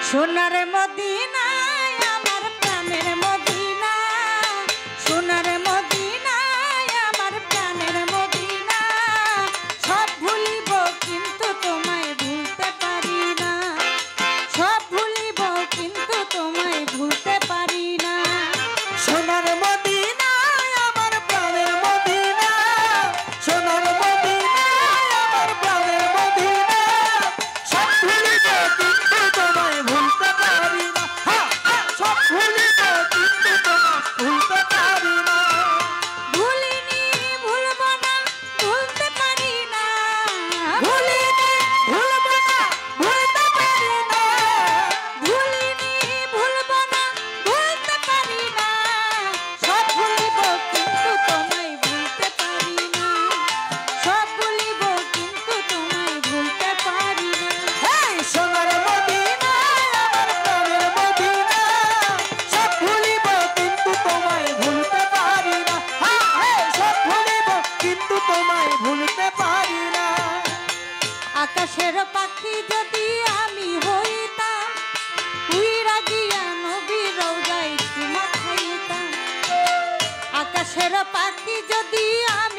সোনার মদিনা আমার প্রাণের মদিনা সোনার মদিনা আমার প্রাণের মদিনা সব ভুলিব কিন্তু তোমায় ভুলতে পারি না সব ভুলিব কিন্তু তোমায় ভুলতে পারি না সোনার মদিনা আমার প্রাণের মদিনা সোনার মদিনা আমার প্রাণের মদিনা সব ভুলিব কিন্তু তোমায় ভুলতে পারি না সব ভুলিব কিন্তু তোমায় ভুলতে পারি না ভুলিনি ভুলব না ভুলতে পারি না ভুলিনি ভুলব না ভুলতে পারি না ভুলিনি ভুলব না ভুলতে পারি না সব ভুলিব কিন্তু তোমায় ভুলতে পারি না সব ভুলিব কিন্তু তোমায় ভুলতে পারি না এই সোনার মদিনা আমার প্রাণের মদিনা সব ভুলিব কিন্তু তোমায় ভুলতে পারি না সব ভুলিব কিন্তু তোমায় ভুলতে পারি না আকাশের পাখি যদি আমি হইতাম উইরা গিয়া নবীর রওজায় চুমা খাইতাম আকাশের পাখি যদি আমি